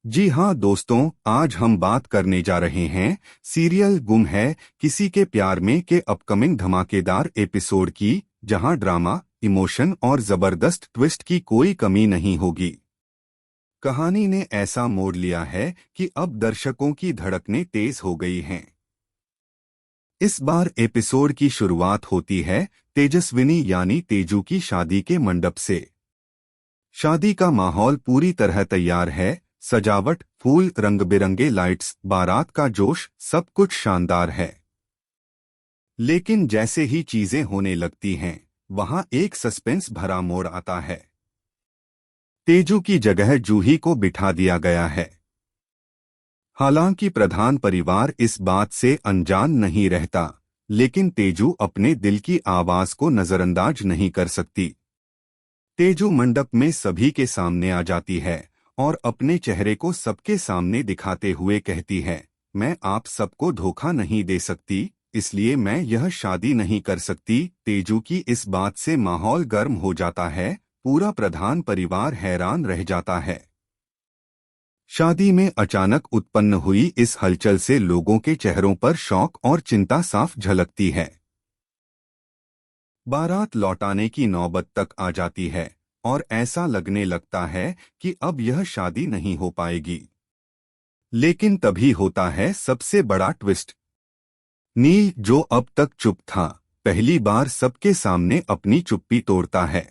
जी हाँ दोस्तों, आज हम बात करने जा रहे हैं सीरियल गुम है किसी के प्यार में के अपकमिंग धमाकेदार एपिसोड की, जहां ड्रामा, इमोशन और जबरदस्त ट्विस्ट की कोई कमी नहीं होगी। कहानी ने ऐसा मोड़ लिया है कि अब दर्शकों की धड़कनें तेज हो गई हैं। इस बार एपिसोड की शुरुआत होती है तेजस्विनी यानी तेजू की शादी के मंडप से। शादी का माहौल पूरी तरह तैयार है। सजावट, फूल, रंग बिरंगे लाइट्स, बारात का जोश, सब कुछ शानदार है। लेकिन जैसे ही चीजें होने लगती हैं, वहां एक सस्पेंस भरा मोड़ आता है। तेजू की जगह जूही को बिठा दिया गया है। हालांकि प्रधान परिवार इस बात से अनजान नहीं रहता, लेकिन तेजू अपने दिल की आवाज को नजरअंदाज नहीं कर सकती। तेजू मंडप में सभी के सामने आ जाती है और अपने चेहरे को सबके सामने दिखाते हुए कहती है, मैं आप सबको धोखा नहीं दे सकती, इसलिए मैं यह शादी नहीं कर सकती। तेजू की इस बात से माहौल गर्म हो जाता है। पूरा प्रधान परिवार हैरान रह जाता है। शादी में अचानक उत्पन्न हुई इस हलचल से लोगों के चेहरों पर शौक और चिंता साफ झलकती है। बारात लौटाने की नौबत तक आ जाती है और ऐसा लगने लगता है कि अब यह शादी नहीं हो पाएगी। लेकिन तभी होता है सबसे बड़ा ट्विस्ट। नील, जो अब तक चुप था, पहली बार सबके सामने अपनी चुप्पी तोड़ता है।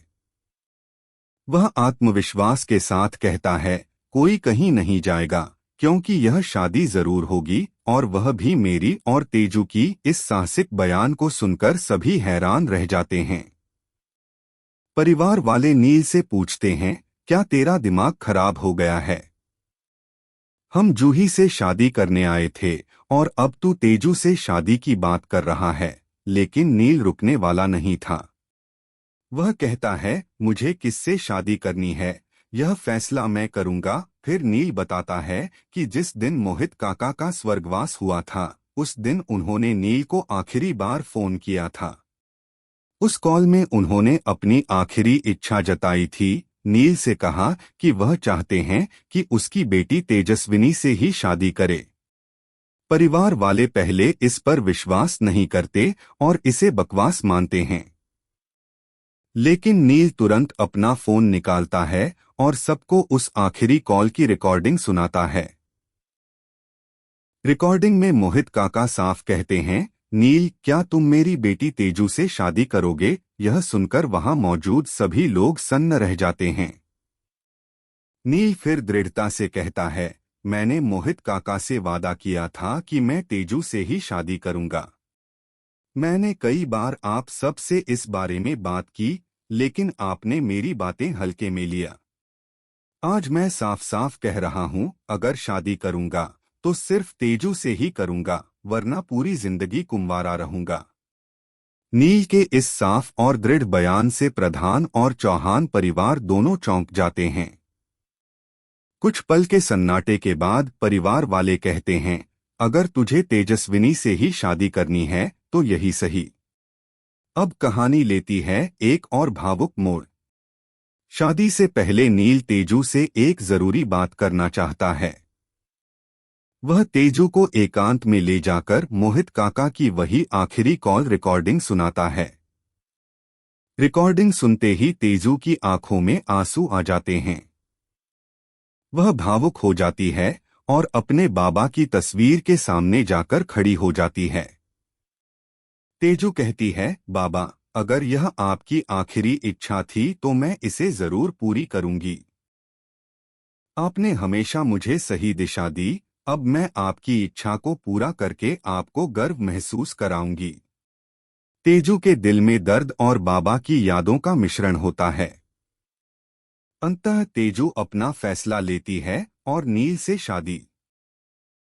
वह आत्मविश्वास के साथ कहता है, कोई कहीं नहीं जाएगा, क्योंकि यह शादी जरूर होगी, और वह भी मेरी। और तेजू की इस साहसिक बयान को सुनकर सभी हैरान रह जाते हैं। परिवार वाले नील से पूछते हैं, क्या तेरा दिमाग खराब हो गया है? हम जूही से शादी करने आए थे और अब तू तेजू से शादी की बात कर रहा है। लेकिन नील रुकने वाला नहीं था। वह कहता है, मुझे किससे शादी करनी है, यह फैसला मैं करूंगा। फिर नील बताता है कि जिस दिन मोहित काका का स्वर्गवास हुआ था, उस दिन उन्होंने नील को आखिरी बार फोन किया था। उस कॉल में उन्होंने अपनी आखिरी इच्छा जताई थी। नील से कहा कि वह चाहते हैं कि उसकी बेटी तेजस्विनी से ही शादी करे। परिवार वाले पहले इस पर विश्वास नहीं करते और इसे बकवास मानते हैं। लेकिन नील तुरंत अपना फोन निकालता है और सबको उस आखिरी कॉल की रिकॉर्डिंग सुनाता है। रिकॉर्डिंग में मोहित काका साफ कहते हैं, नील, क्या तुम मेरी बेटी तेजू से शादी करोगे? यह सुनकर वहां मौजूद सभी लोग सन्न रह जाते हैं। नील फिर दृढ़ता से कहता है, मैंने मोहित काका से वादा किया था कि मैं तेजू से ही शादी करूंगा। मैंने कई बार आप सब से इस बारे में बात की, लेकिन आपने मेरी बातें हल्के में लिया। आज मैं साफ साफ कह रहा हूं, अगर शादी करूंगा तो सिर्फ तेजू से ही करूंगा, वरना पूरी जिंदगी कुंवारा रहूंगा। नील के इस साफ और दृढ़ बयान से प्रधान और चौहान परिवार दोनों चौंक जाते हैं। कुछ पल के सन्नाटे के बाद परिवार वाले कहते हैं, अगर तुझे तेजस्विनी से ही शादी करनी है तो यही सही। अब कहानी लेती है एक और भावुक मोड़। शादी से पहले नील तेजू से एक जरूरी बात करना चाहता है। वह तेजू को एकांत में ले जाकर मोहित काका की वही आखिरी कॉल रिकॉर्डिंग सुनाता है। रिकॉर्डिंग सुनते ही तेजू की आंखों में आंसू आ जाते हैं। वह भावुक हो जाती है और अपने बाबा की तस्वीर के सामने जाकर खड़ी हो जाती है। तेजू कहती है, बाबा, अगर यह आपकी आखिरी इच्छा थी तो मैं इसे जरूर पूरी करूंगी। आपने हमेशा मुझे सही दिशा दी, अब मैं आपकी इच्छा को पूरा करके आपको गर्व महसूस कराऊंगी। तेजू के दिल में दर्द और बाबा की यादों का मिश्रण होता है। अंततः तेजू अपना फैसला लेती है और नील से शादी